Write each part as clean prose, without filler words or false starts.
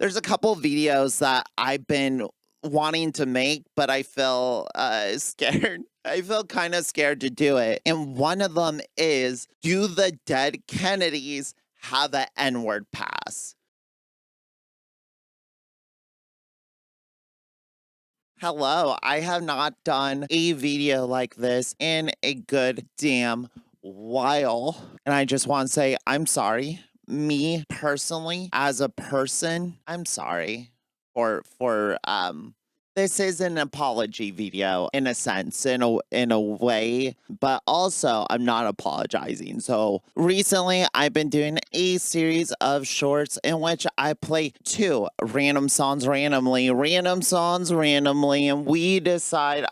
There's a couple videos that I've been wanting to make, but I feel scared. I feel kind of scared to do it. And one of them is, do the dead Kennedys have an N-word pass? Hello, I have not done a video like this in a good damn while. And I just want to say, I'm sorry. Me personally, as a person, I'm sorry for this is an apology video in a sense, in a way, but also I'm not apologizing. So recently I've been doing a series of shorts in which I play two random songs randomly, and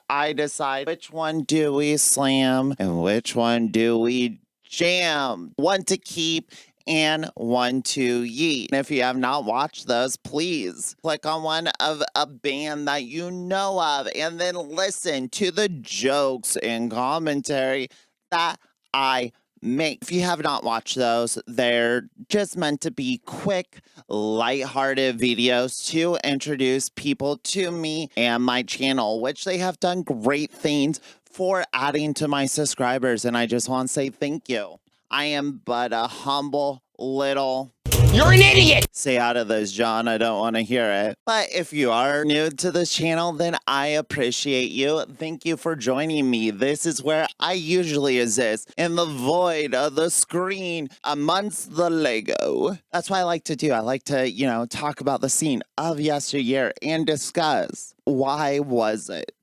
I decide which one do we slam and which one do we jam. One to keep and one to yeet. And if you have not watched those, please click on one of a band that you know of and then listen to the jokes and commentary that I make. If you have not watched those, they're just meant to be quick, lighthearted videos to introduce people to me and my channel, which they have done great things for adding to my subscribers. And I just want to say thank you. I am but a humble little... You're an idiot! Stay out of those, John. I don't want to hear it. But if you are new to this channel, then I appreciate you. Thank you for joining me. This is where I usually exist, in the void of the screen amongst the Lego. That's what I like to do. I like to, talk about the scene of yesteryear and discuss why was it.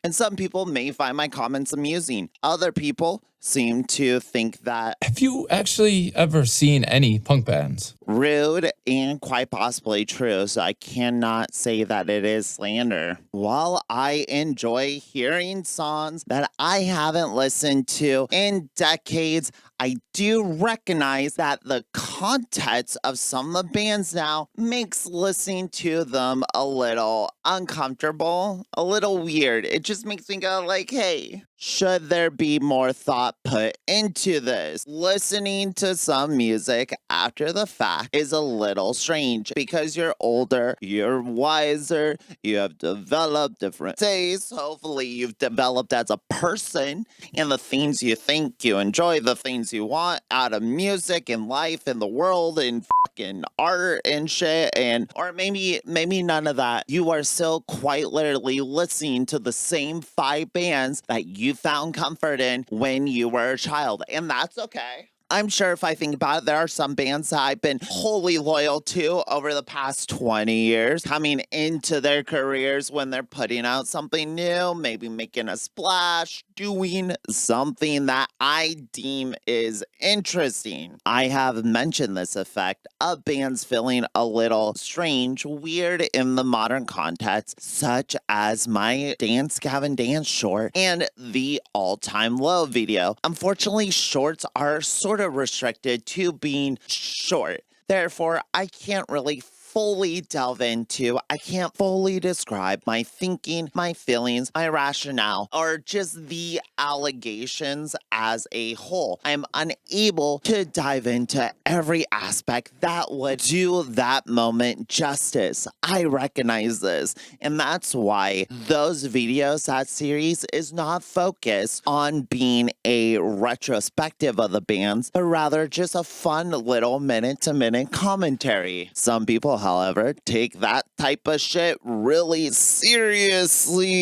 And some people may find my comments amusing. Other people seem to think that... Have you actually ever seen any punk bands? Rude and quite possibly true, so I cannot say that it is slander. While I enjoy hearing songs that I haven't listened to in decades, I do recognize that the context of some of the bands now makes listening to them a little uncomfortable, a little weird. It just makes me go like, hey, should there be more thought put into this? Listening to some music after the fact is a little strange because you're older, you're wiser, you have developed different tastes. Hopefully you've developed as a person and the things you think you enjoy, the things you want out of music and life and the world and fucking art and shit, or maybe none of that. You are still quite literally listening to the same 5 bands that you found comfort in when you were a child, and that's okay. I'm sure if I think about it, there are some bands that I've been wholly loyal to over the past 20 years, coming into their careers when they're putting out something new, maybe making a splash, doing something that I deem is interesting. I have mentioned this effect of bands feeling a little strange, weird in the modern context, such as my Dance Gavin Dance short and the All-Time Low video. Unfortunately, shorts are sort of restricted to being short. Therefore, I can't really fully delve into, I can't fully describe my thinking, my feelings, my rationale, or just the allegations as a whole. I'm unable to dive into every aspect that would do that moment justice. I recognize this, and that's why those videos, that series, is not focused on being a retrospective of the bands, but rather just a fun little minute-to-minute commentary. Some people, however, take that type of shit really seriously.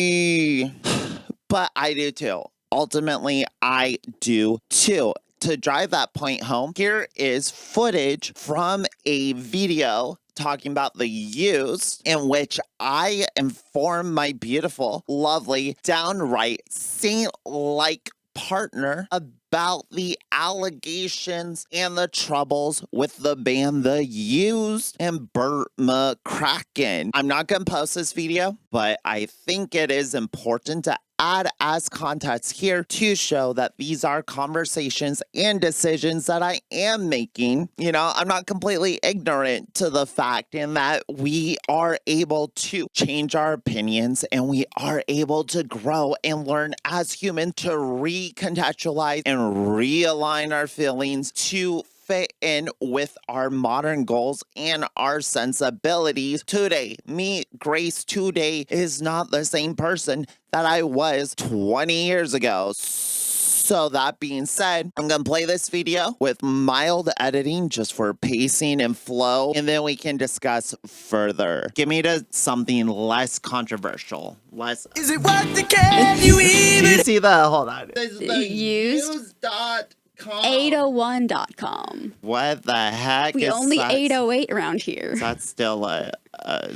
But I do too. Ultimately, I do too. To drive that point home, here is footage from a video talking about the use in which I inform my beautiful, lovely, downright saint-like partner about the allegations and the troubles with the band The Used and Burt McCracken. I'm not going to post this video, but I think it is important to add as context here to show that these are conversations and decisions that I am making. I'm not completely ignorant to the fact in that we are able to change our opinions and we are able to grow and learn as humans to recontextualize and realign our feelings to fit in with our modern goals and our sensibilities today. Me, Grace, today is not the same person that I was 20 years ago. So that being said, I'm going to play this video with mild editing just for pacing and flow, and then we can discuss further. Give me to something less controversial. Less. Is it worth the can you even? You see the, hold on. This is the use.com. 801.com. What the heck We is only that? 808 around here. Is that still a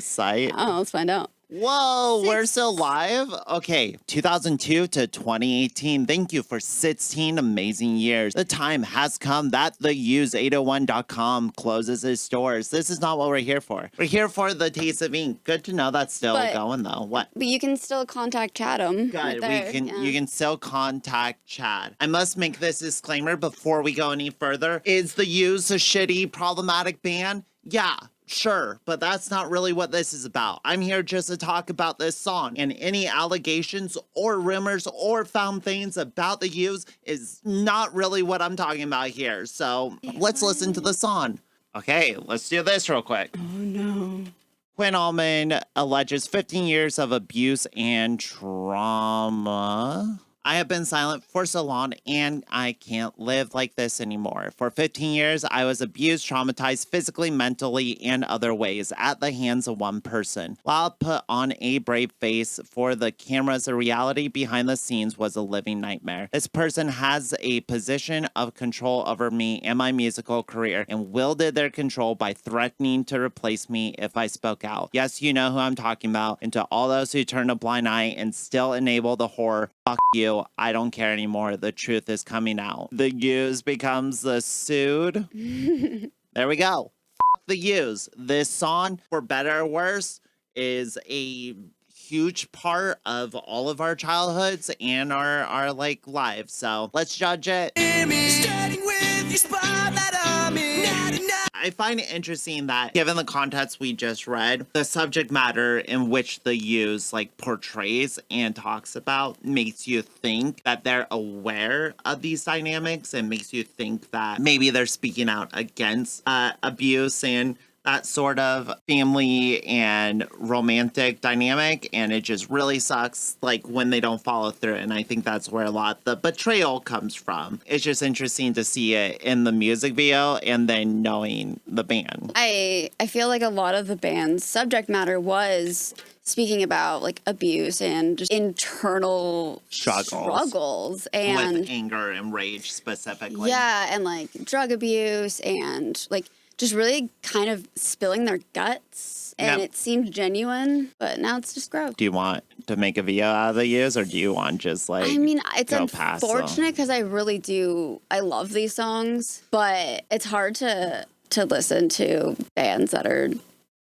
site? Oh, let's find out. Whoa, we're still live? Okay, 2002 to 2018. Thank you for 16 amazing years. The time has come that the use801.com closes its doors. This is not what we're here for. We're here for the Taste of Ink. Good to know that's still going though. What? But you can still contact Chatham. Good, you can still contact Chad. I must make this disclaimer before we go any further. Is the Use a shitty, problematic band? Yeah. Sure, but that's not really what this is about. I'm here just to talk about this song, and any allegations or rumors or found things about the Use is not really what I'm talking about here. So let's listen to the song. Okay, let's do this real quick. Oh no. Quinn Allman alleges 15 years of abuse and trauma. I have been silent for so long, and I can't live like this anymore. For 15 years, I was abused, traumatized physically, mentally, and other ways at the hands of one person. While I put on a brave face for the cameras, the reality behind the scenes was a living nightmare. This person has a position of control over me and my musical career, and wielded their control by threatening to replace me if I spoke out. Yes, you know who I'm talking about. And to all those who turn a blind eye and still enable the horror, fuck you. I don't care anymore. The truth is coming out. The Use becomes the sued. There we go. Fuck the Use. This song, for better or worse, is a huge part of all of our childhoods and our like lives. So let's judge it. I find it interesting that, given the context we just read, the subject matter in which the Use like portrays and talks about makes you think that they're aware of these dynamics, and makes you think that maybe they're speaking out against abuse and that sort of family and romantic dynamic, and it just really sucks like when they don't follow through. And I think that's where a lot of the betrayal comes from. It's just interesting to see it in the music video and then knowing the band. I feel like a lot of the band's subject matter was speaking about like abuse and just internal struggles and with anger and rage specifically. Yeah, and like drug abuse and like just really kind of spilling their guts, and it seemed genuine, but now it's just gross. Do you want to make a video out of the Use, or do you want just like, I mean, it's unfortunate because I really do, I love these songs, but it's hard to listen to bands that are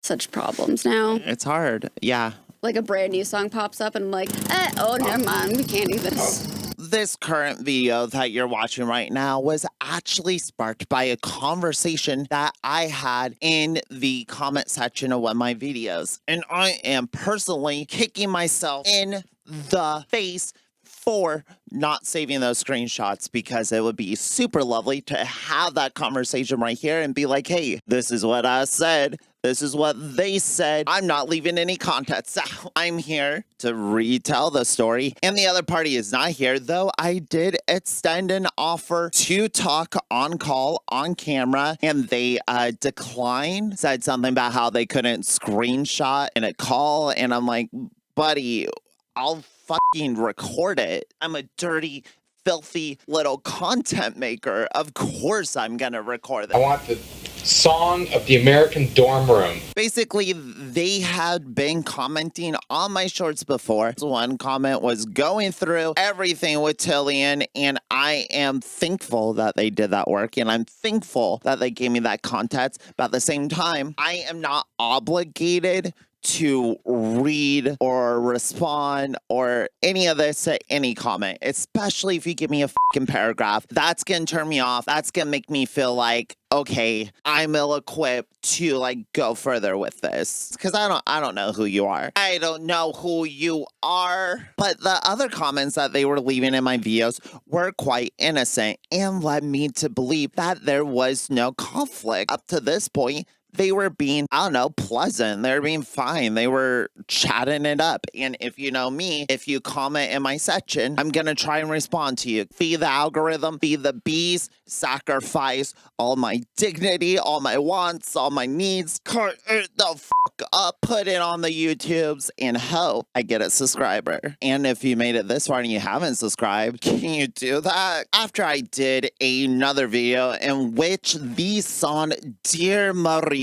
such problems now. It's hard, yeah. Like a brand new song pops up and I'm like, oh, never mind, we can't do this. This current video that you're watching right now was actually sparked by a conversation that I had in the comment section of one of my videos. And I am personally kicking myself in the face for not saving those screenshots, because it would be super lovely to have that conversation right here and be like, hey, this is what I said. This is what they said. I'm not leaving any context out. I'm here to retell the story, and the other party is not here, though I did extend an offer to talk on call, on camera, and they declined, said something about how they couldn't screenshot in a call, and I'm like, buddy, I'll fucking record it. I'm a dirty, filthy little content maker. Of course I'm gonna record it. I want the song of the American dorm room. Basically, they had been commenting on my shorts before. One comment was going through everything with Tillian, and I am thankful that they did that work, and I'm thankful that they gave me that context. But at the same time, I am not obligated to read or respond or any of this to any comment, especially if you give me a fucking paragraph. That's gonna turn me off. That's gonna make me feel like, okay, I'm ill-equipped to like go further with this, because I don't know who you are. I don't know who you are. But the other comments that they were leaving in my videos were quite innocent and led me to believe that there was no conflict. Up to this point, they were being, I don't know, pleasant. They were being fine. They were chatting it up. And if you know me, if you comment in my section, I'm going to try and respond to you. Feed the algorithm, feed the bees, sacrifice all my dignity, all my wants, all my needs. Cut it the fuck up, put it on the YouTubes, and hope I get a subscriber. And if you made it this far and you haven't subscribed, can you do that? After I did another video in which the song Dear Maria,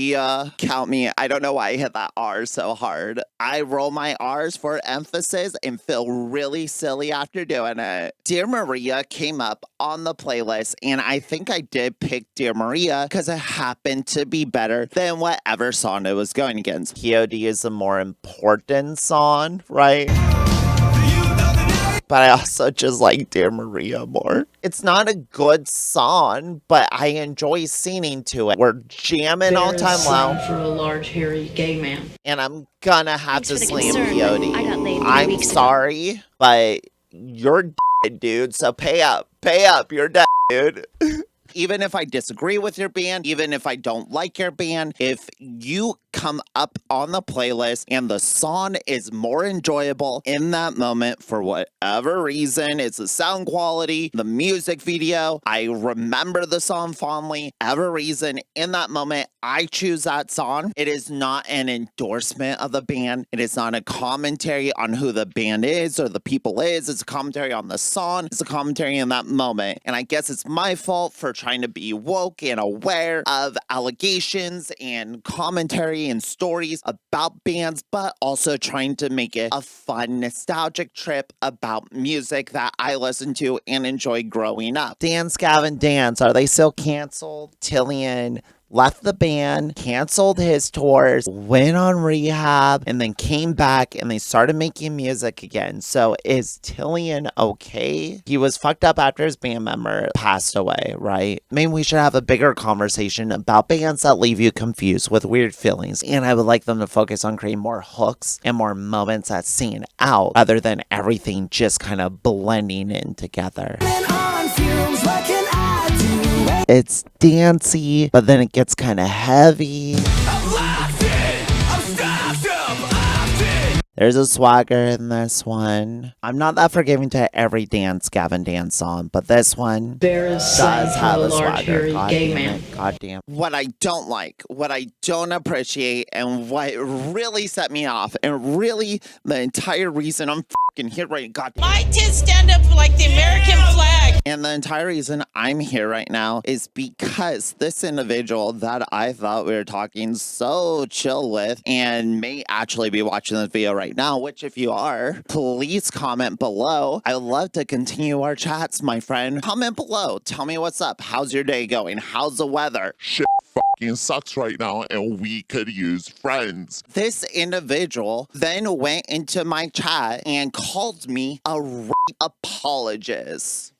count me, I don't know why I hit that R so hard. I roll my R's for emphasis and feel really silly after doing it. Dear Maria came up on the playlist, and I think I did pick Dear Maria because it happened to be better than whatever song it was going against. POD is a more important song, right? But I also just like Dear Maria more. It's not a good song, but I enjoy singing to it. We're jamming all time low. For a large, hairy gay man. And I'm gonna have to slam concern, POD. I got laid I'm 3 weeks ago. sorry, but you're dead, dude. So pay up. Pay up. You're dead, dude. Even if I disagree with your band, even if I don't like your band, if you come up on the playlist and the song is more enjoyable in that moment for whatever reason, it's the sound quality, the music video, I remember the song fondly, whatever reason, in that moment, I choose that song. It is not an endorsement of the band. It is not a commentary on who the band is or the people is. It's a commentary on the song. It's a commentary in that moment. And I guess it's my fault for trying to be woke and aware of allegations and commentary and stories about bands, but also trying to make it a fun, nostalgic trip about music that I listened to and enjoyed growing up. Dance Gavin Dance, are they still canceled? Tillian left the band, canceled his tours, went on rehab, and then came back and they started making music again. So is Tillian okay? He was fucked up after his band member passed away, right? Maybe we should have a bigger conversation about bands that leave you confused with weird feelings. And I would like them to focus on creating more hooks and more moments that stand out other than everything just kind of blending in together. It's dancey, but then it gets kind of heavy. There's a swagger in this one. I'm not that forgiving to every Dance Gavin Dance song, but this one does have a swagger. God damn. What I don't like, what I don't appreciate, and what really set me off, and really the entire reason I'm fucking here right now. My kids stand up for like the American flag. And the entire reason I'm here right now is because this individual that I thought we were talking so chill with and may actually be watching this video right now, which if you are, please comment below. I would love to continue our chats, my friend. Comment below. Tell me what's up. How's your day going? How's the weather? Shit fucking sucks right now and we could use friends. This individual then went into my chat and called me a rape apologist.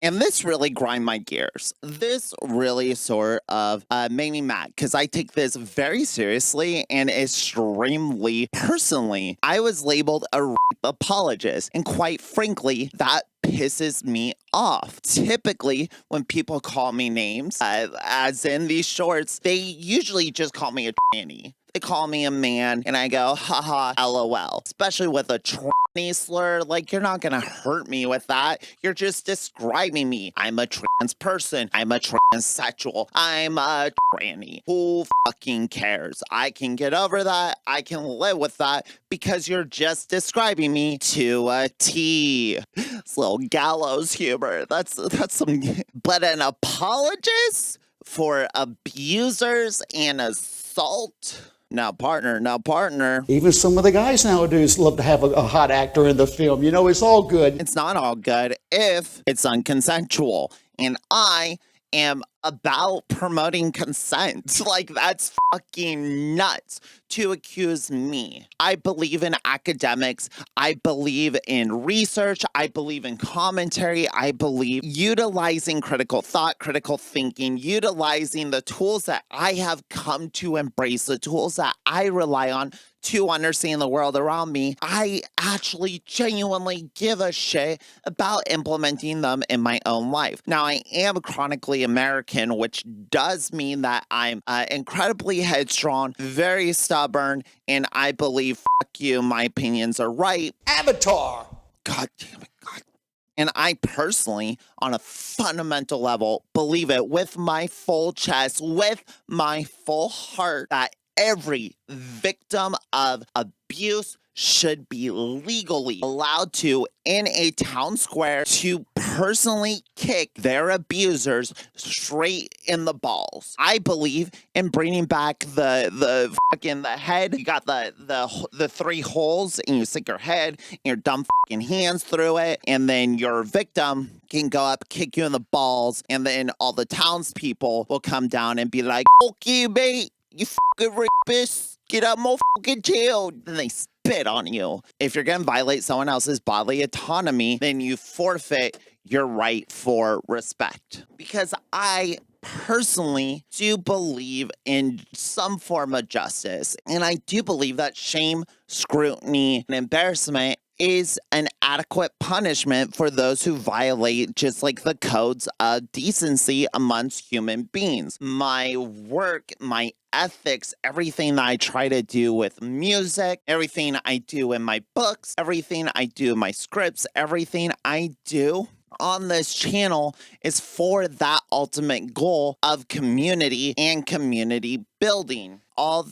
And this really grind my gears. This really sort of made me mad because I take this very seriously and extremely personally. I was labeled a rape apologist, and quite frankly, that pisses me off. Typically, when people call me names, as in these shorts, they usually just call me a tranny. They call me a man, and I go, haha, LOL. Especially with a tranny slur, like, you're not gonna hurt me with that. You're just describing me. I'm a trans person. I'm a transsexual. I'm a tranny. Who fucking cares? I can get over that. I can live with that because you're just describing me to a T. It's little gallows humor. That's some, but an apologist for abusers and assault? Now, partner. Even some of the guys nowadays love to have a hot actor in the film. You know, it's all good. It's not all good if it's unconsensual. And I am about promoting consent. Like, that's fucking nuts to accuse me. I believe in academics. I believe in research. I believe in commentary. I believe utilizing critical thought, critical thinking, utilizing the tools that I have come to embrace, the tools that I rely on to understand the world around me. I actually genuinely give a shit about implementing them in my own life. Now, I am chronically American, which does mean that I'm incredibly headstrong, very stubborn, and I believe, fuck you, my opinions are right. Avatar. God damn it, God. And I personally, on a fundamental level, believe it with my full chest, with my full heart, that every victim of abuse should be legally allowed to, in a town square, to personally kick their abusers straight in the balls. I believe in bringing back the fucking the head. You got the three holes, and you stick your head and your dumb fucking hands through it, and then your victim can go up, kick you in the balls, and then all the townspeople will come down and be like, "Okay, mate, you fucking rapist, get out more fucking jail." Then they spit on you. If you're going to violate someone else's bodily autonomy, then you forfeit your right for respect. Because I personally do believe in some form of justice. And I do believe that shame, scrutiny, and embarrassment is an adequate punishment for those who violate just like the codes of decency amongst human beings. My work, my ethics, everything that I try to do with music, everything I do in my books, everything I do in my scripts, everything I do on this channel is for that ultimate goal of community and community building. All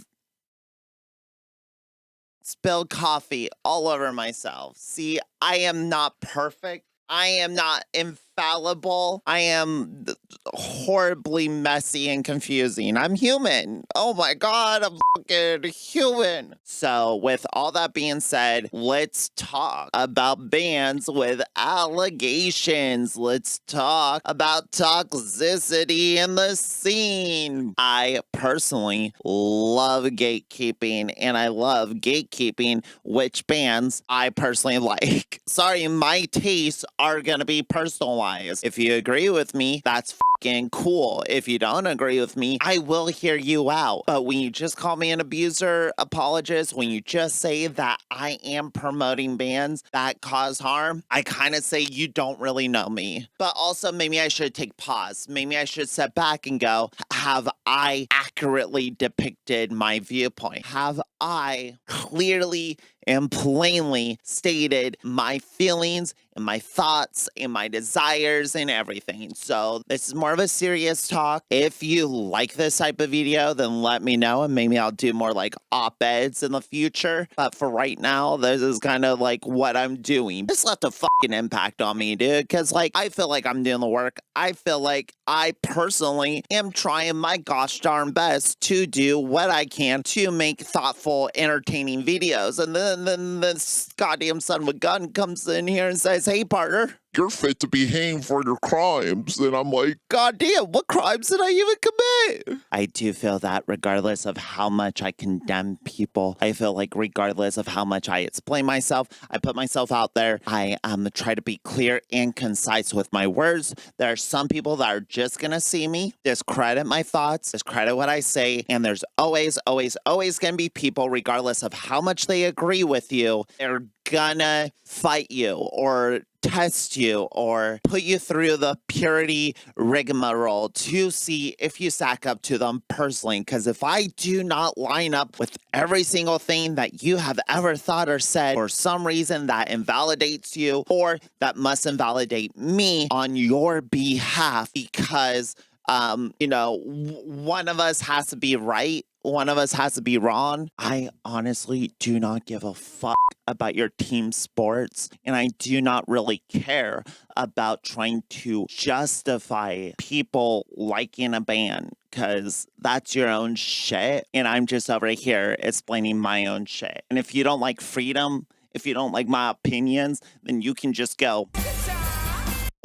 spilled coffee all over myself. See, I am not perfect. I am not infallible. I am horribly messy and confusing. I'm human. Oh my God, I'm fucking human. So with all that being said, let's talk about bands with allegations. Let's talk about toxicity in the scene. I personally love gatekeeping, and I love gatekeeping which bands I personally like. Sorry, my tastes are gonna be personalized. If you agree with me, that's fucking cool. If you don't agree with me, I will hear you out. But when you just call me an abuser apologist, when you just say that I am promoting bands that cause harm, I kind of say you don't really know me. But also, maybe I should take pause. Maybe I should step back and go, have I accurately depicted my viewpoint? Have I clearly and plainly stated my feelings and my thoughts and my desires and everything? So this is more of a serious talk. If you like this type of video, then let me know, and maybe I'll do more like op-eds in the future. But for right now, this is kind of like what I'm doing. This left a fucking impact on me, dude, because like I feel like I'm doing the work. I feel like I personally am trying my gosh darn best to do what I can to make thoughtful, entertaining videos. And then this goddamn son of a gun comes in here and says, "Hey, partner, you're fit to be hanged for your crimes." And I'm like, God damn, what crimes did I even commit? I do feel that regardless of how much I condemn people, I feel like regardless of how much I explain myself, I put myself out there, I try to be clear and concise with my words. There are some people that are just gonna see me, discredit my thoughts, discredit what I say, and there's always gonna be people, regardless of how much they agree with you, they're gonna fight you or test you or put you through the purity rigmarole to see if you stack up to them personally. Because if I do not line up with every single thing that you have ever thought or said, for some reason that invalidates you or that must invalidate me on your behalf, because one of us has to be right, one of us has to be wrong. I honestly do not give a fuck about your team sports, and I do not really care about trying to justify people liking a band, because that's your own shit, and I'm just over here explaining my own shit. And if you don't like freedom, if you don't like my opinions, then you can just go.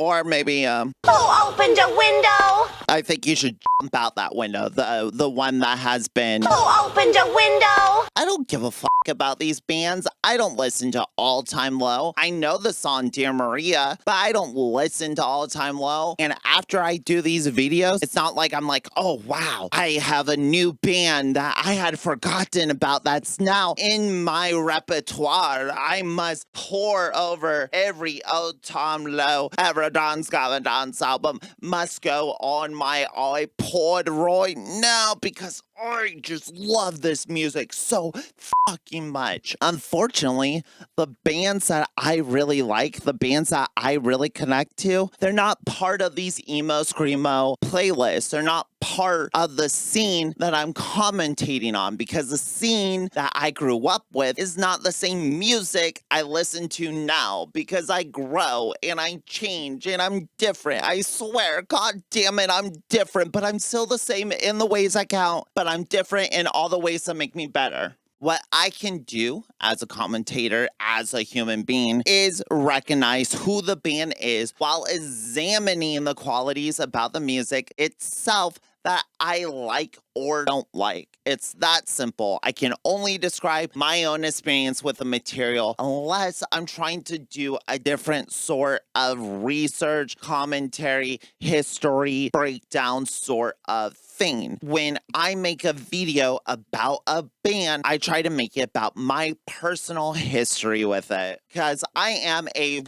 Or maybe, Who opened a window? I think you should jump out that window. The one that has been... Who opened a window? I don't give a fuck about these bands. I don't listen to All Time Low. I know the song Dear Maria, but I don't listen to All Time Low. And after I do these videos, it's not like I'm like, oh wow, I have a new band that I had forgotten about that's now in my repertoire. I must pour over every All Time Low ever dance, gotta dance album must go on my iPod right now because I just love this music so fucking much. Unfortunately, the bands that I really like, the bands that I really connect to, they're not part of these emo screamo playlists. They're not part of the scene that I'm commentating on because the scene that I grew up with is not the same music I listen to now because I grow and I change and I'm different. I swear, God damn it, I'm different, but I'm still the same in the ways I count, but I'm different in all the ways that make me better. What I can do as a commentator, as a human being, is recognize who the band is while examining the qualities about the music itself that I like or don't like. It's that simple. I can only describe my own experience with the material unless I'm trying to do a different sort of research, commentary, history, breakdown sort of thing. When I make a video about a band, I try to make it about my personal history with it because I am a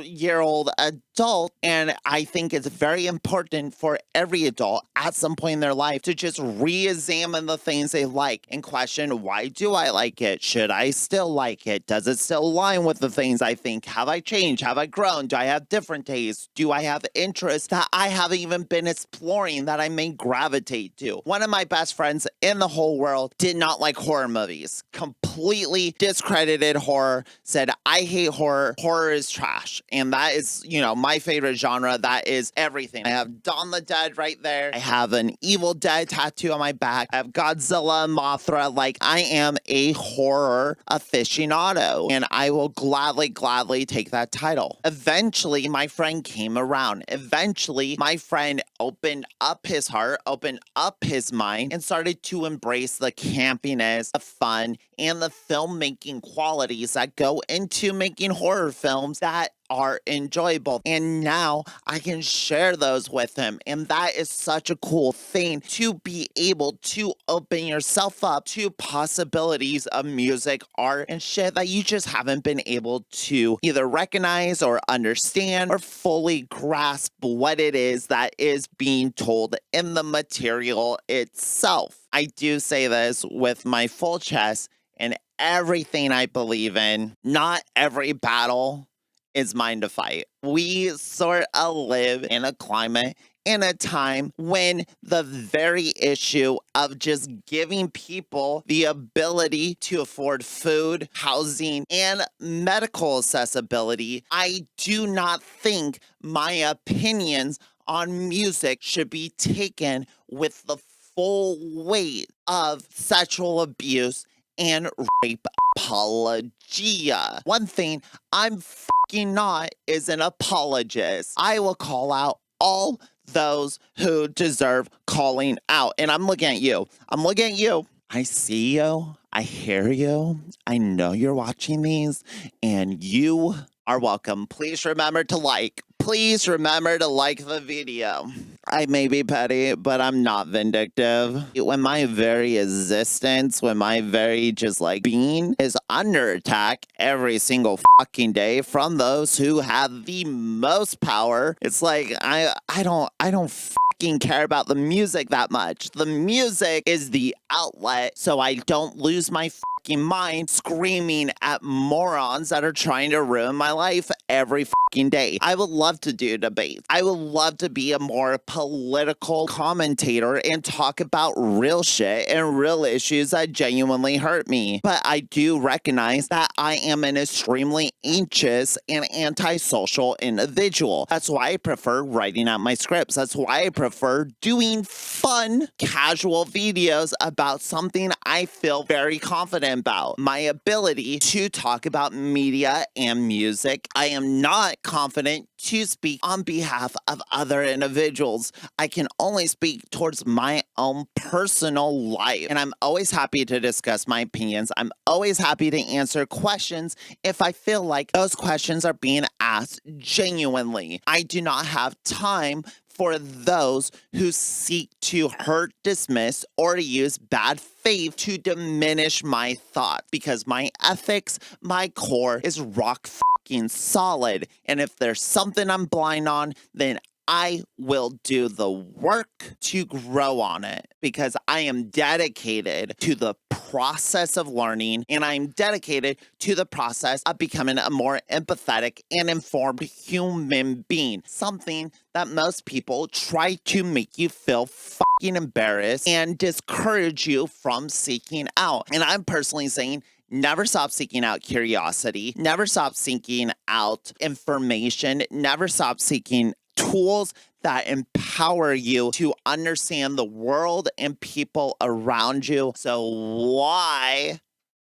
year-old adult and I think it's very important for every adult at some point in their life to just re-examine the things they like and question, why do I like it? Should I still like it? Does it still align with the things I think? Have I changed? Have I grown? Do I have different tastes? Do I have interests that I haven't even been exploring that I may gravitate to? One of my best friends in the whole world did not like horror movies. Completely discredited horror, said, I hate horror. Horror is trash. And that is, my favorite genre. That is everything. I have Dawn of the Dead right there. I have an Evil Dead tattoo on my back. I have Godzilla and Mothra. Like, I am a horror aficionado, and I will gladly take that title. Eventually, my friend came around. Eventually, my friend opened up his heart, opened up his mind, and started to embrace the campiness, the fun, and the filmmaking qualities that go into making horror films that are enjoyable. And now I can share those with him. And that is such a cool thing to be able to open yourself up to possibilities of music, art, and shit that you just haven't been able to either recognize or understand or fully grasp what it is that is being told in the material itself. I do say this with my full chest and everything I believe in. Not every battle is mine to fight. We sort of live in a climate, in a time when the very issue of just giving people the ability to afford food, housing, and medical accessibility, I do not think my opinions on music should be taken with the full weight of sexual abuse and rape apologia. One thing I'm fucking not is an apologist. I will call out all those who deserve calling out. And I'm looking at you. I'm looking at you. I see you. I hear you. I know you're watching these, and you are welcome. Please remember to like. Please remember to like the video. I may be petty, but I'm not vindictive. When my very existence, when my very just like being is under attack every single fucking day from those who have the most power, it's like I don't fucking care about the music that much. The music is the outlet so I don't lose my fucking mind screaming at morons that are trying to ruin my life every fucking day. I would love to do debates. I would love to be a more political commentator and talk about real shit and real issues that genuinely hurt me. But I do recognize that I am an extremely anxious and antisocial individual. That's why I prefer writing out my scripts. That's why I prefer doing fun, casual videos about something I feel very confident confident about my ability to talk about media and music. I am not confident to speak on behalf of other individuals. I can only speak towards my own personal life. And I'm always happy to discuss my opinions. I'm always happy to answer questions if I feel like those questions are being asked genuinely. I do not have time for those who seek to hurt, dismiss, or to use bad faith to diminish my thoughts, because my ethics, my core is rock fucking solid. And if there's something I'm blind on, then I will do the work to grow on it, because I am dedicated to the process of learning, and I'm dedicated to the process of becoming a more empathetic and informed human being. Something that most people try to make you feel fucking embarrassed and discourage you from seeking out. And I'm personally saying, never stop seeking out curiosity. Never stop seeking out information. Never stop seeking tools that empower you to understand the world and people around you. So why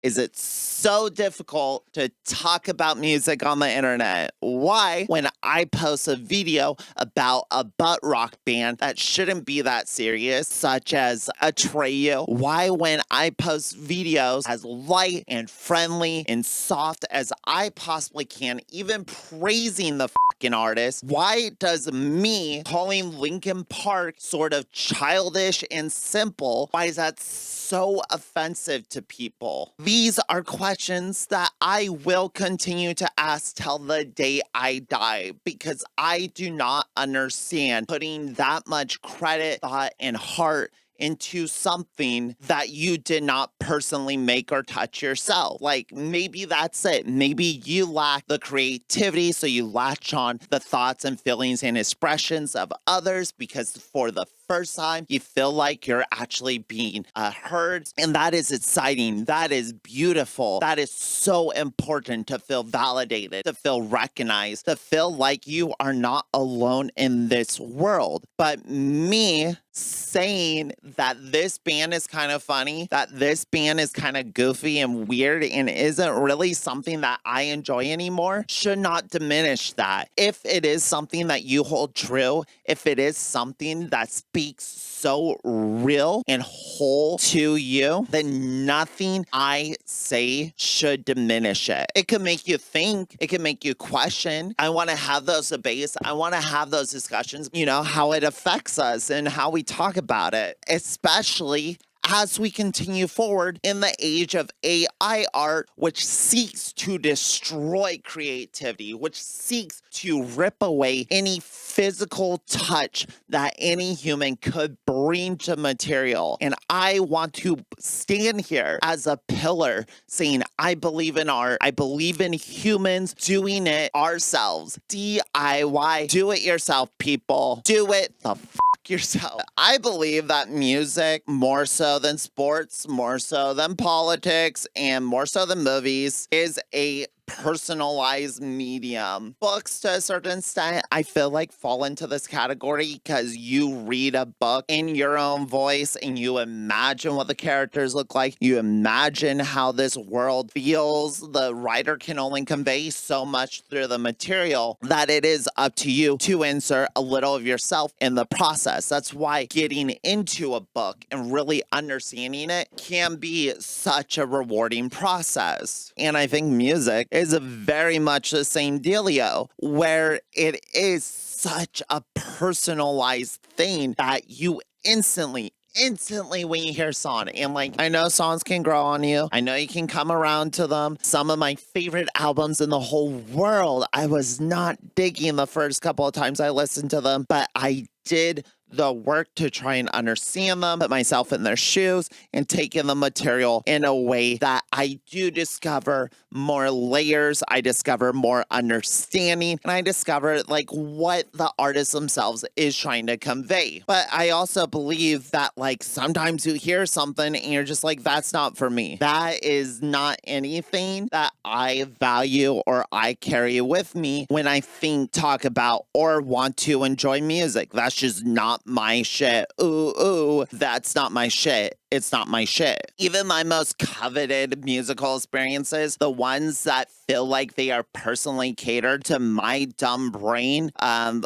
is it so difficult to talk about music on the internet? Why, when I post a video about a butt rock band that shouldn't be that serious, such as Atreyu, why, when I post videos as light and friendly and soft as I possibly can, even praising the fucking artist, why does me calling Linkin Park sort of childish and simple, why is that so offensive to people? These are questions that I will continue to ask till the day I die, because I do not understand putting that much credit, thought, and heart into something that you did not personally make or touch yourself. Like, maybe that's it. Maybe you lack the creativity, so you latch on the thoughts and feelings and expressions of others, because for the first time you feel like you're actually being heard. And that is exciting. That is beautiful. That is so important, to feel validated, to feel recognized, to feel like you are not alone in this world. But me saying that this band is kind of funny, that this band is kind of goofy and weird and isn't really something that I enjoy anymore, should not diminish that. If it is something that you hold true, if it is something that speaks so real and whole to you, then nothing I say should diminish it. It can make you think, it can make you question. I want to have those debates. I want to have those discussions, how it affects us and how we talk about it, especially as we continue forward in the age of AI art, which seeks to destroy creativity, which seeks to rip away any physical touch that any human could bring to material. And I want to stand here as a pillar saying, I believe in art. I believe in humans doing it ourselves. DIY, do it yourself, people. Do it the yourself. I believe that music, more so than sports, more so than politics, and more so than movies, is a personalized medium. Books, to a certain extent, I feel like fall into this category, because you read a book in your own voice and you imagine what the characters look like. You imagine how this world feels. The writer can only convey so much through the material that it is up to you to insert a little of yourself in the process. That's why getting into a book and really understanding it can be such a rewarding process. And I think music is very much the same dealio, where it is such a personalized thing that you instantly when you hear a song, and I know songs can grow on you. I know you can come around to them. Some of my favorite albums in the whole world, I was not digging the first couple of times I listened to them, but I did the work to try and understand them, put myself in their shoes, and take in the material in a way that I do discover more layers, I discover more understanding, and I discover what the artist themselves is trying to convey. But I also believe that sometimes you hear something and you're just that's not for me. That is not anything that I value or I carry with me when I talk about, or want to enjoy music. That's just not my shit. Ooh, that's not my shit. it's not my shit. Even my most coveted musical experiences, the ones that feel like they are personally catered to my dumb brain,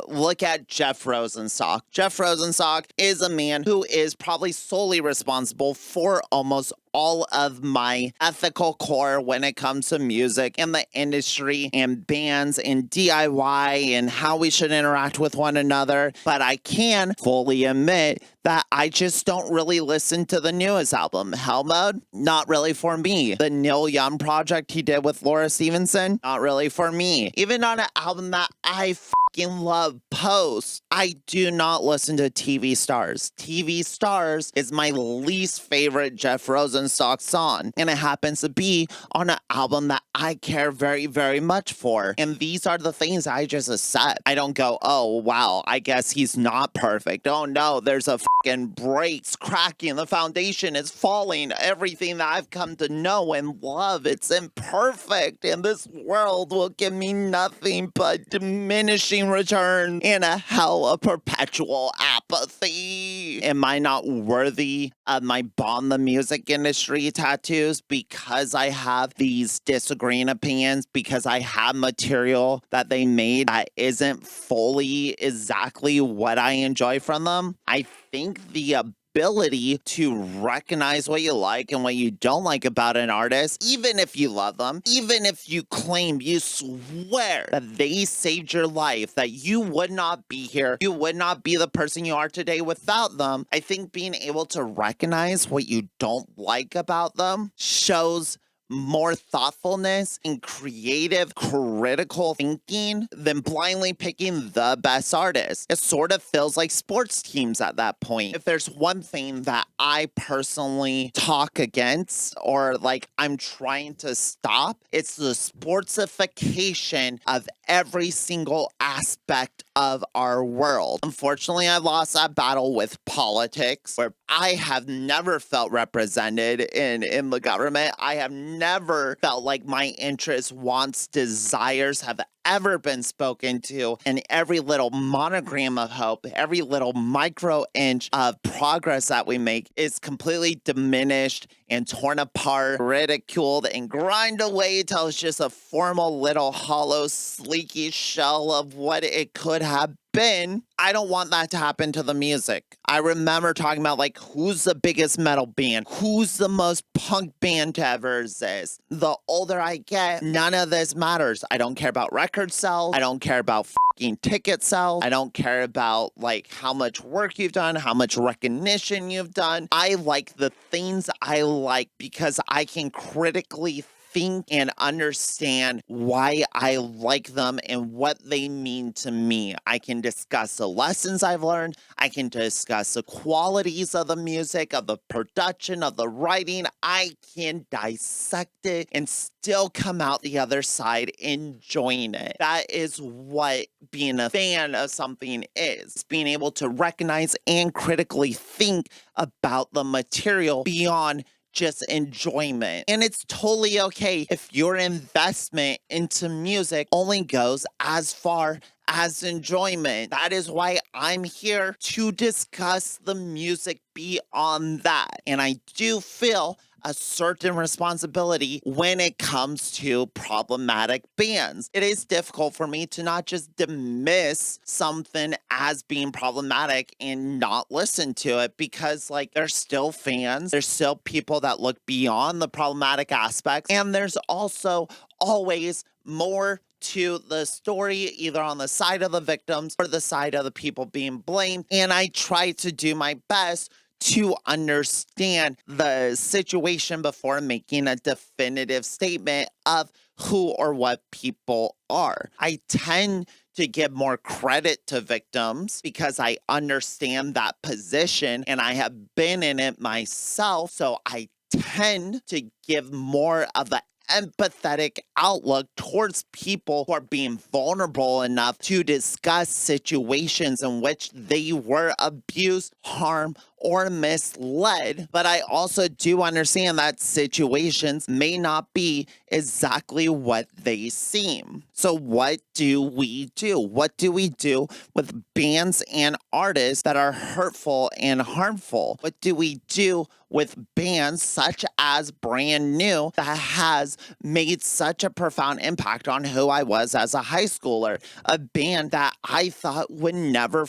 look at Jeff Rosenstock. Jeff Rosenstock is a man who is probably solely responsible for almost all of my ethical core when it comes to music and the industry and bands and DIY and how we should interact with one another. But I can fully admit that I just don't really listen to the newest album. Hell Mode, not really for me. The Neil Young project he did with Laura Stevenson, not really for me. Even on an album that I fucking love, Post, I do not listen to TV Stars. TV Stars is my least favorite Jeff Rosenstock song, and it happens to be on an album that I care very, very much for. And these are the things I just accept. I don't go, oh, wow, I guess he's not perfect. Oh, no, there's a fucking breaks cracking. The foundation is falling. Everything that I've come to know and love, it's imperfect. And this world will give me nothing but diminishing return and a hell of perpetual apathy. Am I not worthy of my Bond the Music Industry tattoos because I have these disagreeing opinions, because I have material that they made that isn't fully exactly what I enjoy from them? I think the ability to recognize what you like and what you don't like about an artist, even if you love them, even if you claim, you swear that they saved your life, that you would not be here, you would not be the person you are today without them. I think being able to recognize what you don't like about them shows more thoughtfulness and creative, critical thinking than blindly picking the best artist. It sort of feels like sports teams at that point. If there's one thing that I personally talk against or like I'm trying to stop, it's the sportsification of every single aspect of our world. Unfortunately, I lost that battle with politics, where I have never felt represented in the government. I have never felt like my interests, wants, desires have ever been spoken to, and every little monogram of hope, every little micro inch of progress that we make is completely diminished and torn apart, ridiculed, and grind away till it's just a formal little hollow, sleeky shell of what it could have been. I don't want that to happen to the music. I remember talking about like, who's the biggest metal band? Who's the most punk band to ever exist? The older I get, none of this matters. I don't care about record sales. I don't care about fucking ticket sales. I don't care about like how much work you've done, how much recognition you've done. I like the things I like because I can critically think and understand why I like them and what they mean to me. I can discuss the lessons I've learned. I can discuss the qualities of the music, of the production, of the writing. I can dissect it and still come out the other side enjoying it. That is what being a fan of something is. Being able to recognize and critically think about the material beyond just enjoyment. And it's totally okay if your investment into music only goes as far as enjoyment. That is why I'm here to discuss the music beyond that. And I do feel a certain responsibility when it comes to problematic bands. It is difficult for me to not just dismiss something as being problematic and not listen to it, because like there's still fans, there's still people that look beyond the problematic aspects, and there's also always more to the story, either on the side of the victims or the side of the people being blamed. And I try to do my best to understand the situation before making a definitive statement of who or what people are. I tend to give more credit to victims because I understand that position and I have been in it myself. So I tend to give more of the empathetic outlook towards people who are being vulnerable enough to discuss situations in which they were abused, harmed, or misled, but I also do understand that situations may not be exactly what they seem. So what do we do? What do we do with bands and artists that are hurtful and harmful? What do we do with bands such as Brand New that has made such a profound impact on who I was as a high schooler? A band that I thought would never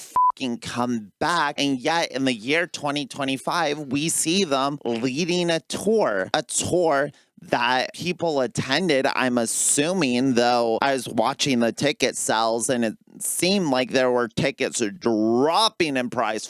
come back, and yet in the year 2025 we see them leading a tour that people attended. I'm assuming, though, I was watching the ticket sales and it seemed like there were tickets dropping in price,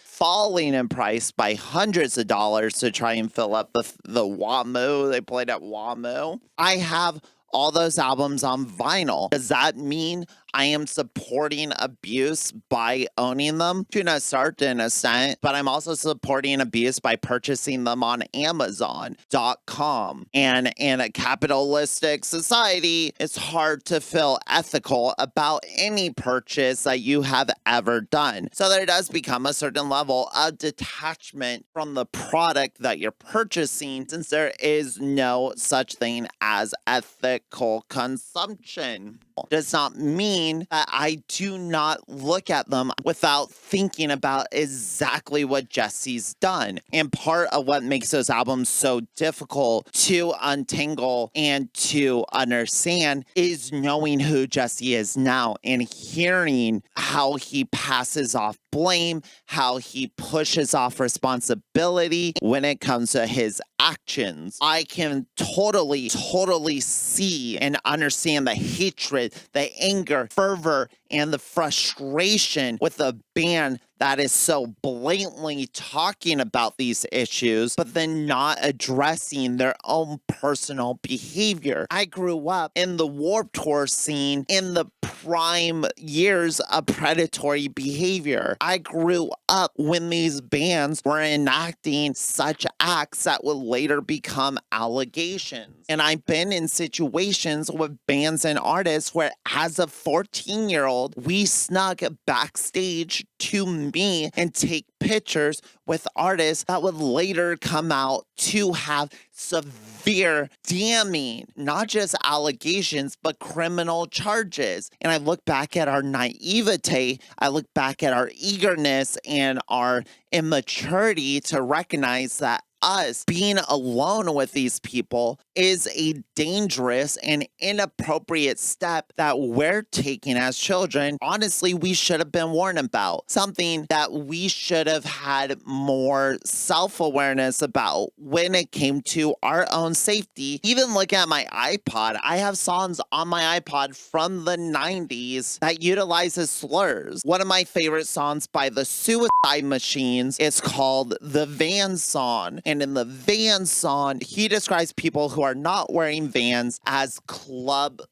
falling in price by hundreds of dollars to try and fill up the WAMU. They played at WAMU. I have all those albums on vinyl. Does that mean I am supporting abuse by owning them? To a certain extent, but I'm also supporting abuse by purchasing them on Amazon.com. And in a capitalistic society, it's hard to feel ethical about any purchase that you have ever done. So there does become a certain level of detachment from the product that you're purchasing, since there is no such thing as ethical consumption. Does not mean that I do not look at them without thinking about exactly what Jesse's done. And part of what makes those albums so difficult to untangle and to understand is knowing who Jesse is now and hearing how he passes off blame, how he pushes off responsibility when it comes to his actions. I can totally see and understand the hatred, the anger, fervor, and the frustration with a band that is so blatantly talking about these issues, but then not addressing their own personal behavior. I grew up in the Warped Tour scene in the prime years of predatory behavior. I grew up when these bands were enacting such acts that would later become allegations. And I've been in situations with bands and artists where, as a 14-year-old, we snuck backstage to me and take pictures with artists that would later come out to have severe, damning, not just allegations, but criminal charges. And I look back at our naivete, I look back at our eagerness and our immaturity to recognize that us being alone with these people is a dangerous and inappropriate step that we're taking as children. Honestly, we should have been warned about. Something that we should have had more self-awareness about when it came to our own safety. Even look at my iPod. I have songs on my iPod from the 90s that utilizes slurs. One of my favorite songs by the Suicide Machines is called The Van Song. And in the Van Song, he describes people who are not wearing Vans as club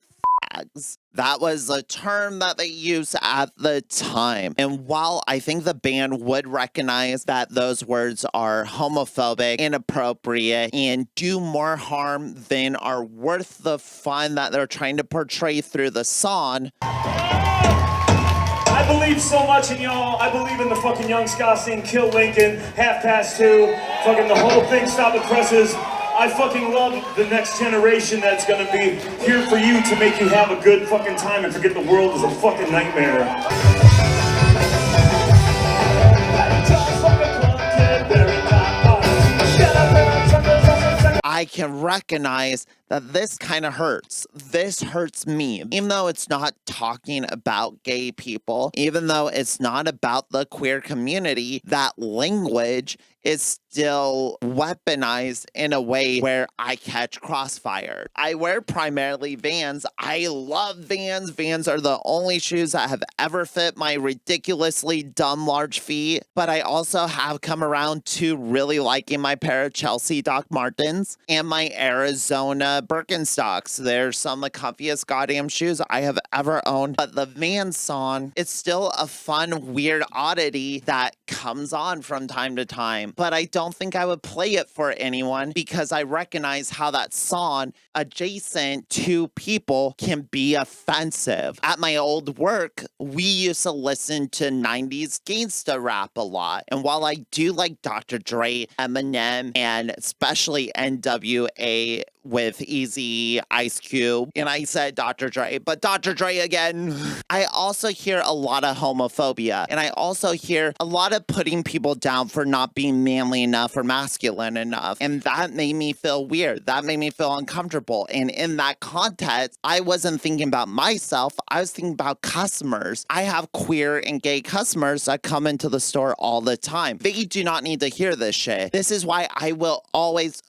fags. That was a term that they used at the time. And while I think the band would recognize that those words are homophobic, inappropriate, and do more harm than are worth the fun that they're trying to portray through the song, I believe so much in y'all. I believe in the fucking Young Ska scene, Kill Lincoln, 2:30, fucking the whole thing, Stop the Presses. I fucking love the next generation that's gonna be here for you to make you have a good fucking time and forget the world is a fucking nightmare. I can recognize that this kind of hurts. This hurts me. Even though it's not talking about gay people, even though it's not about the queer community, that language is still weaponized in a way where I catch crossfire. I wear primarily Vans. I love Vans. Vans are the only shoes that have ever fit my ridiculously dumb large feet, but I also have come around to really liking my pair of Chelsea Doc Martens and my Arizona Birkenstocks. They're some of the comfiest goddamn shoes I have ever owned. But the Van Song, it's still a fun, weird oddity that comes on from time to time. but I don't think I would play it for anyone because I recognize how that song adjacent to people can be offensive. At my old work, we used to listen to 90s gangsta rap a lot. And while I do like Dr. Dre, Eminem, and especially NWA with Easy, Ice Cube, and I said Dr. Dre, but Dr. Dre again. I also hear a lot of homophobia, and I also hear a lot of putting people down for not being manly enough or masculine enough, and that made me feel weird. That made me feel uncomfortable, and in that context, I wasn't thinking about myself, I was thinking about customers. I have queer and gay customers that come into the store all the time. They do not need to hear this shit. This is why I will always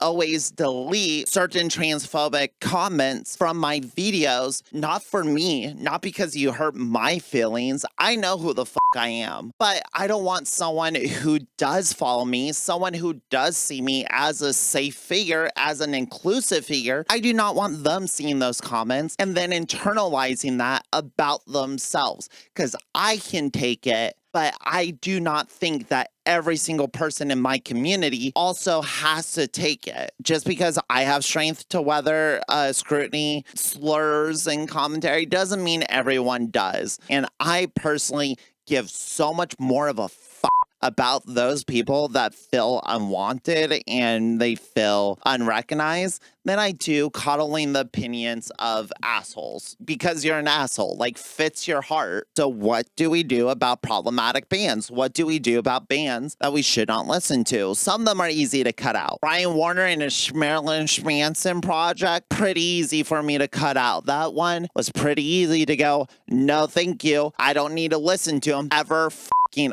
delete certain transphobic comments from my videos, not for me, not because you hurt my feelings. I know who the fuck I am, but I don't want someone who does follow me, someone who does see me as a safe figure, as an inclusive figure. I do not want them seeing those comments and then internalizing that about themselves, because I can take it, but I do not think that every single person in my community also has to take it. Just because I have strength to weather scrutiny, slurs, and commentary doesn't mean everyone does. And I personally give so much more of a fuck about those people that feel unwanted and they feel unrecognized than I do coddling the opinions of assholes, because you're an asshole, like, fits your heart. So what do we do about problematic bands? What do we do about bands that we should not listen to? Some of them are easy to cut out. Brian Warner and his Marilyn Schmanson project, pretty easy for me to cut out. That one was pretty easy to go, no thank you, I don't need to listen to him ever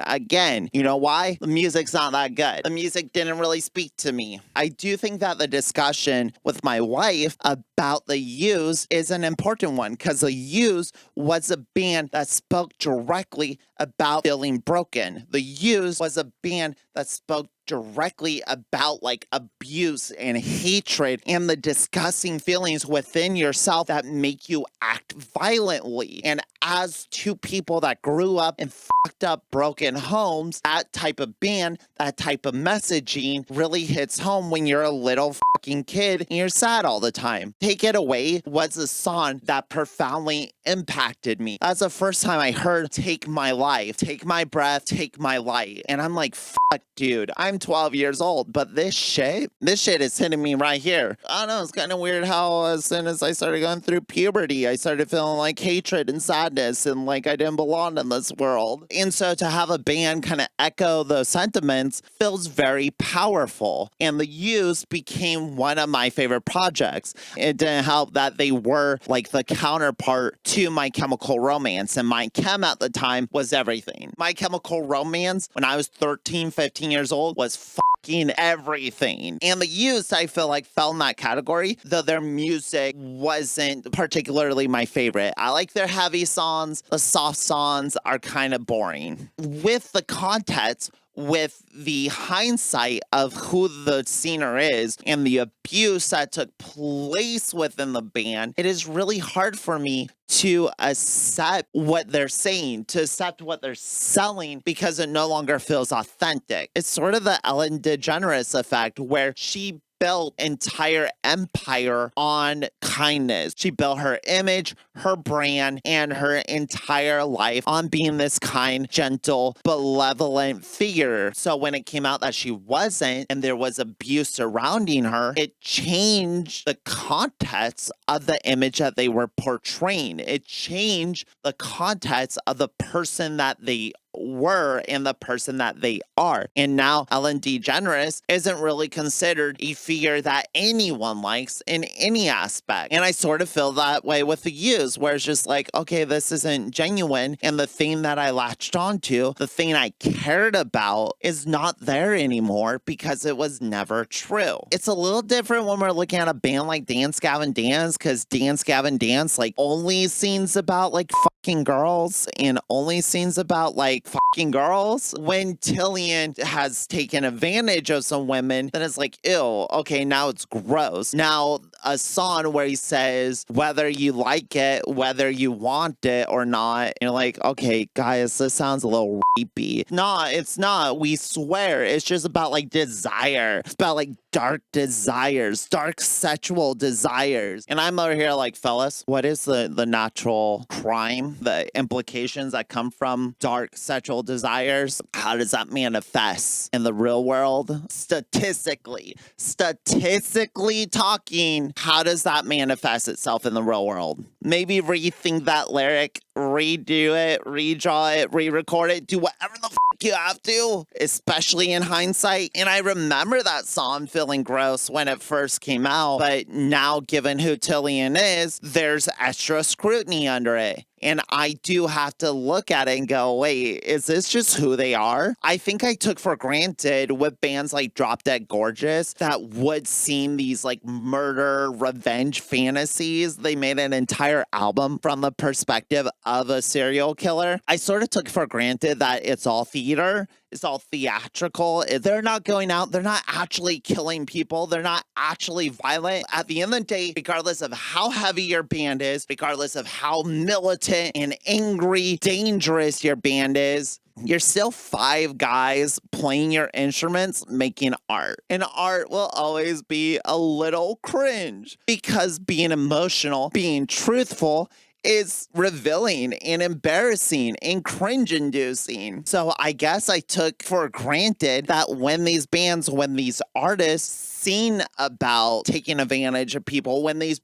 again. You know why? The music's not that good. The music didn't really speak to me. I do think that the discussion with my wife about the Used is an important one, because the Used was a band that spoke directly about feeling broken. The Used was a band that spoke directly about like abuse and hatred and the disgusting feelings within yourself that make you act violently. And as two people that grew up in fucked up broken homes, that type of band, that type of messaging really hits home when you're a little fucking kid and you're sad all the time. Take It Away was a song that profoundly impacted me. That's the first time I heard Take My Life, Take My Breath, Take My Light. And I'm like, fuck, dude, I'm 12 years old, but this shit is hitting me right here. I don't know, it's kind of weird how as soon as I started going through puberty, I started feeling like hatred and sadness and like I didn't belong in this world. And so to have a band kind of echo those sentiments feels very powerful. And the Used became one of my favorite projects. It didn't help that they were like the counterpart to My Chemical Romance, and My Chem at the time was everything. My Chemical Romance, when I was 13, 15 years old, was fucking everything. And the Used, I feel like, fell in that category, though their music wasn't particularly my favorite. I like their heavy songs. The soft songs are kind of boring. With the context, with the hindsight of who the singer is and the abuse that took place within the band, it is really hard for me to accept what they're saying, to accept what they're selling, because it no longer feels authentic. It's sort of the Ellen DeGeneres effect, where she built entire empire on kindness. She built her image, her brand, and her entire life on being this kind, gentle, benevolent figure. So when it came out that she wasn't, and there was abuse surrounding her, it changed the context of the image that they were portraying. It changed the context of the person that they were and the person that they are. And now Ellen DeGeneres isn't really considered a figure that anyone likes in any aspect. And I sort of feel that way with the Used, where it's just like, okay, this isn't genuine. And the thing that I latched onto, the thing I cared about, is not there anymore because it was never true. It's a little different when we're looking at a band like Dance Gavin Dance, because Dance Gavin Dance like only sings about like fucking girls and only sings about like fucking girls. When Tillian has taken advantage of some women, then it's like, ew, okay, now it's gross. Now a song where he says, whether you like it, whether you want it or not. And you're like, okay, guys, this sounds a little rapey. No, it's not. We swear. It's just about like desire. It's about like dark desires, dark sexual desires. And I'm over here like, fellas, what is the natural crime, the implications that come from dark sexual desires? How does that manifest in the real world? Statistically talking, how does that manifest itself in the real world? Maybe rethink that lyric, redo it, redraw it, re-record it, do whatever the you have to, especially in hindsight. And I remember that song feeling gross when it first came out, but now given who Tillian is, there's extra scrutiny under it. And I do have to look at it and go, wait, is this just who they are? I think I took for granted with bands like Drop Dead Gorgeous that would seem these like murder, revenge fantasies. They made an entire album from the perspective of a serial killer. I sort of took for granted that it's all theater. It's all theatrical. They're not going out. They're not actually killing people. They're not actually violent. At the end of the day, regardless of how heavy your band is, regardless of how militant and angry, dangerous your band is, you're still 5 guys playing your instruments, making art. And art will always be a little cringe because being emotional, being truthful, is revealing and embarrassing and cringe-inducing. So I guess I took for granted that when these artists sing about taking advantage of people, when these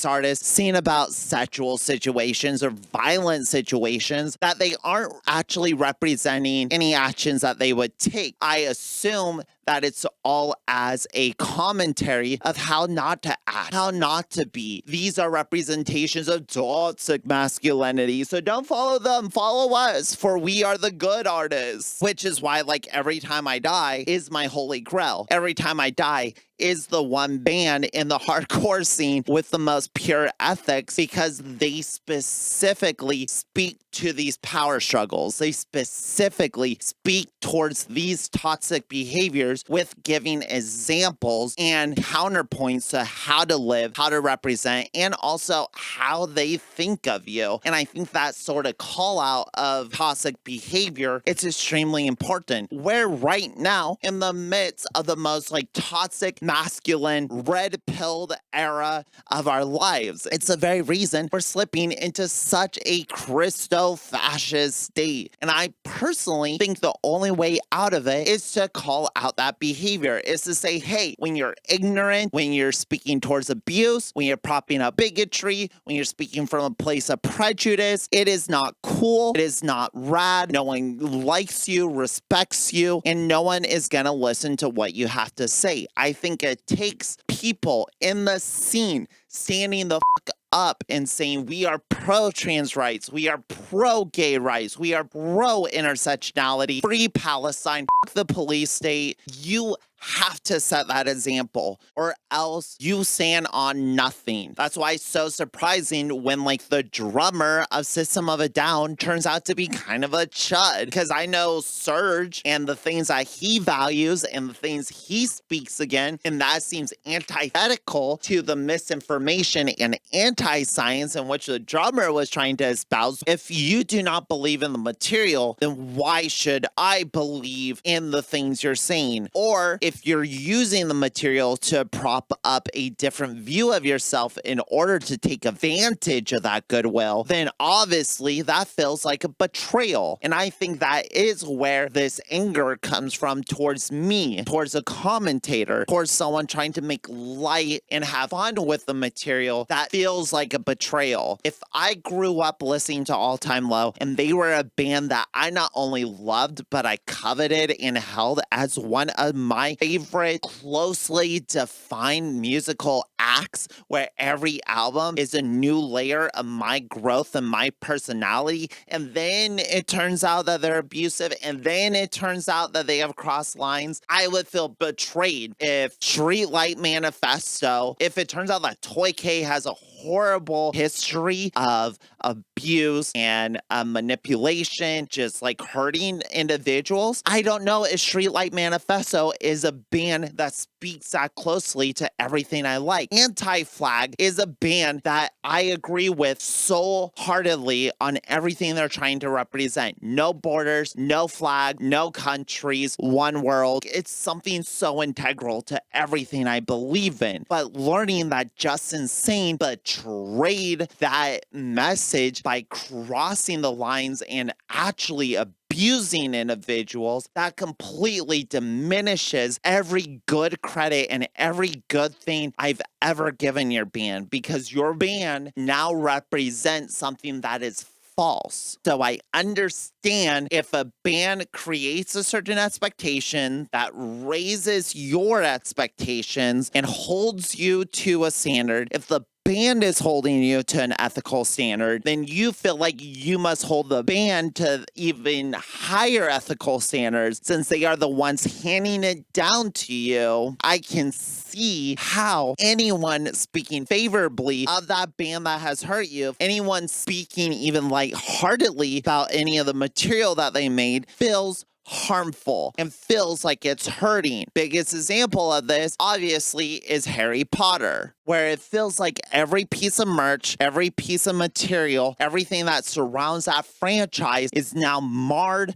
artists sing about sexual situations or violent situations, that they aren't actually representing any actions that they would take. I assume that it's all as a commentary of how not to act, how not to be. These are representations of toxic masculinity. So don't follow them, follow us, for we are the good artists. Which is why, like, Every Time I Die is my holy grail. Every Time I Die is the one band in the hardcore scene with the most pure ethics because they specifically speak to these power struggles. They specifically speak towards these toxic behaviors with giving examples and counterpoints to how to live, how to represent, and also how they think of you. And I think that sort of call out of toxic behavior, it's extremely important. We're right now in the midst of the most like toxic, masculine, red-pilled era of our lives. It's the very reason we're slipping into such a Christo-fascist state. And I personally think the only way out of it is to call out that behavior, is to say, hey, when you're ignorant, when you're speaking towards abuse, when you're propping up bigotry, when you're speaking from a place of prejudice, it is not cool, it is not rad, no one likes you, respects you, and no one is gonna listen to what you have to say. I think it takes people in the scene standing the fuck up and saying we are pro-trans rights, we are pro-gay rights, we are pro-intersectionality, free Palestine, fuck the police state. You have to set that example or else you stand on nothing. That's why it's so surprising when like the drummer of System of a Down turns out to be kind of a chud, because I know Serge and the things that he values and the things he speaks again, and that seems antithetical to the misinformation and anti-science in which the drummer was trying to espouse. If you do not believe in the material, then why should I believe in the things you're saying? Or if you're using the material to prop up a different view of yourself in order to take advantage of that goodwill, then obviously that feels like a betrayal. And I think that is where this anger comes from towards me, towards a commentator, towards someone trying to make light and have fun with the material. That feels like a betrayal. If I grew up listening to All Time Low and they were a band that I not only loved, but I coveted and held as one of my favorite closely defined musical acts, where every album is a new layer of my growth and my personality, and then it turns out that they're abusive, and then it turns out that they have crossed lines, I would feel betrayed if Streetlight Manifesto, if it turns out that Toy K has a horrible history of abuse and manipulation, just like hurting individuals. I don't know if Streetlight Manifesto is a band that speaks that closely to everything I like. Anti-Flag is a band that I agree with so heartedly on everything they're trying to represent. No borders, no flag, no countries, one world. It's something so integral to everything I believe in. But learning that Just Insane betrayed that message by crossing the lines and actually abusing individuals, that completely diminishes every good credit and every good thing I've ever given your band, because your band now represents something that is false. So I understand if a band creates a certain expectation that raises your expectations and holds you to a standard, if the band is holding you to an ethical standard, then you feel like you must hold the band to even higher ethical standards since they are the ones handing it down to you. I can see how anyone speaking favorably of that band that has hurt you, anyone speaking even lightheartedly about any of the material that they made, feels harmful and feels like it's hurting. Biggest example of this obviously is Harry Potter, where it feels like every piece of merch, every piece of material, everything that surrounds that franchise is now marred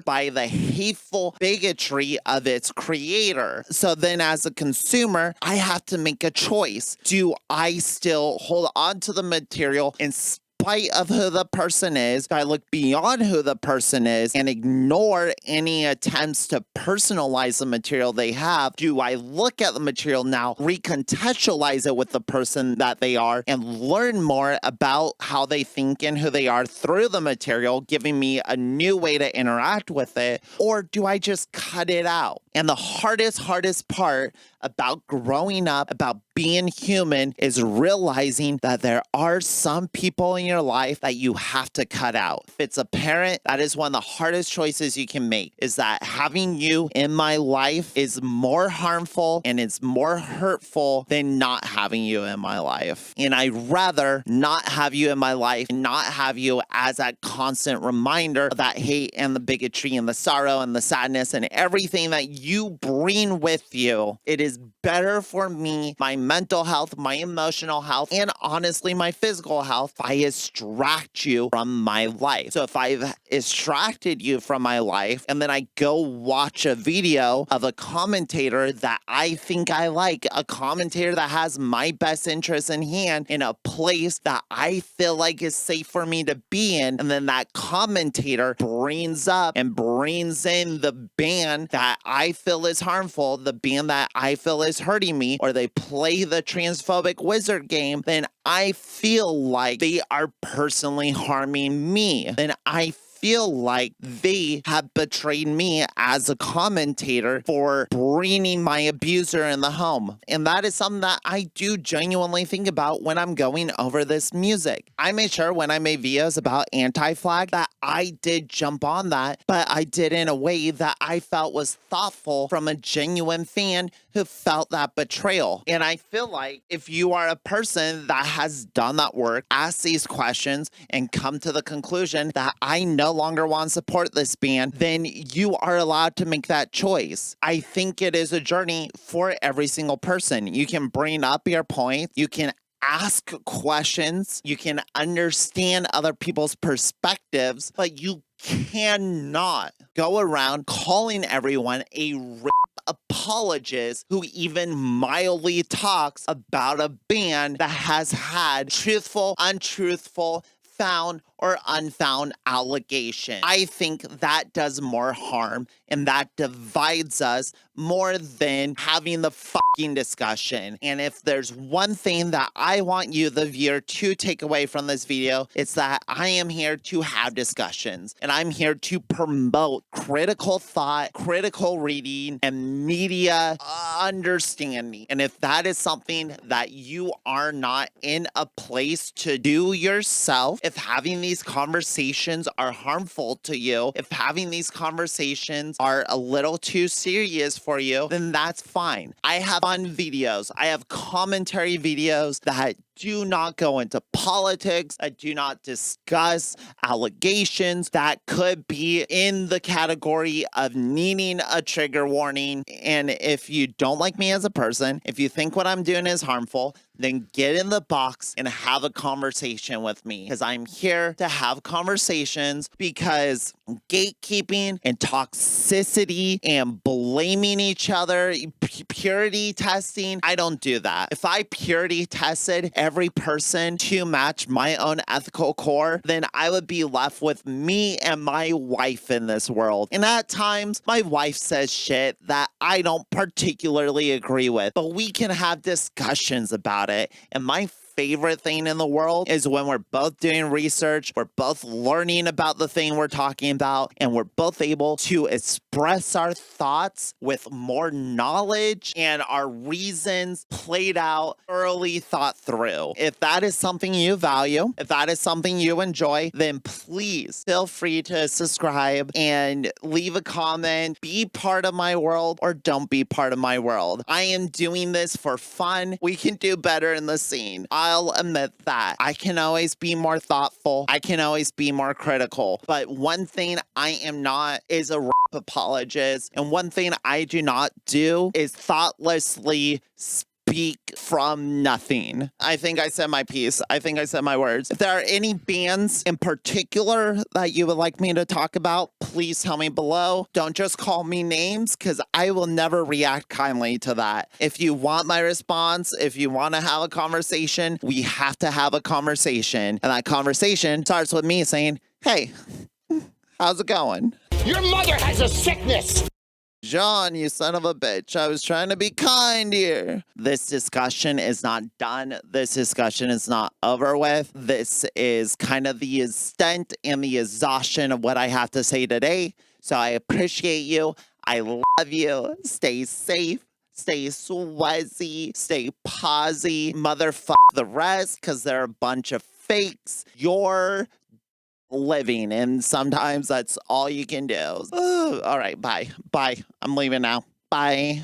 by the hateful bigotry of its creator. So then as a consumer, I have to make a choice. Do I still hold on to the material and of who the person is? Do I look beyond who the person is and ignore any attempts to personalize the material they have? Do I look at the material now, recontextualize it with the person that they are, and learn more about how they think and who they are through the material, giving me a new way to interact with it? Or do I just cut it out? And the hardest part about growing up, about being human, is realizing that there are some people in your life that you have to cut out. If it's a parent, that is one of the hardest choices you can make, is that having you in my life is more harmful and it's more hurtful than not having you in my life. And I'd rather not have you in my life and not have you as that constant reminder of that hate and the bigotry and the sorrow and the sadness and everything that you bring with you. It is better for me, my mental health, my emotional health, and honestly, my physical health, if I extract you from my life. So if I've extracted you from my life and then I go watch a video of a commentator that I think I like, a commentator that has my best interests in hand in a place that I feel like is safe for me to be in, and then that commentator brings up and brings in the band that I feel is harmful, the band that I feel is hurting me, or they play the transphobic wizard game, then I feel like they are personally harming me. Then I feel like they have betrayed me as a commentator for bringing my abuser in the home. And that is something that I do genuinely think about when I'm going over this music. I made sure when I made videos about Anti-Flag that I did jump on that, but I did in a way that I felt was thoughtful from a genuine fan who felt that betrayal. And I feel like if you are a person that has done that work, asked these questions, and come to the conclusion that I no longer want to support this band, then you are allowed to make that choice. I think it is a journey for every single person. You can bring up your point, you can ask questions, you can understand other people's perspectives, but you cannot go around calling everyone a apologist who even mildly talks about a band that has had truthful, untruthful, found or unfound allegation. I think that does more harm and that divides us more than having the fucking discussion. And if there's one thing that I want you, the viewer, to take away from this video, it's that I am here to have discussions and I'm here to promote critical thought, critical reading, and media understanding. And if that is something that you are not in a place to do yourself, if having these conversations are harmful to you, if having these conversations are a little too serious for you, then that's fine. I have fun videos. I have commentary videos that do not go into politics, that do not discuss allegations that could be in the category of needing a trigger warning. And if you don't like me as a person, if you think what I'm doing is harmful, then get in the box and have a conversation with me, because I'm here to have conversations, because gatekeeping and toxicity and blaming each other, purity testing, I don't do that. If I purity tested every person to match my own ethical core, then I would be left with me and my wife in this world. And at times, my wife says shit that I don't particularly agree with, but we can have discussions about it. And my favorite thing in the world is when we're both doing research, we're both learning about the thing we're talking about, and we're both able to express our thoughts with more knowledge and our reasons played out, thoroughly thought through. If that is something you value, if that is something you enjoy, then please feel free to subscribe and leave a comment, be part of my world, or don't be part of my world. I am doing this for fun. We can do better in the scene. I'll admit that. I can always be more thoughtful. I can always be more critical. But one thing I am not is a rap apologist. And one thing I do not do is thoughtlessly speak from nothing. I think I said my piece. I think I said my words. If there are any bands in particular that you would like me to talk about, please tell me below. Don't just call me names, because I will never react kindly to that. If you want my response, if you want to have a conversation, we have to have a conversation. And that conversation starts with me saying, hey, how's it going? Your mother has a sickness. John, you son of a bitch. I was trying to be kind here. This discussion is not done. This discussion is not over with. This is kind of the extent and the exhaustion of what I have to say today. So I appreciate you. I love you. Stay safe. Stay swazzy. Stay posy. Motherfuck the rest, because they're a bunch of fakes. You're living, and sometimes that's all you can do. All right, bye. I'm leaving now. Bye.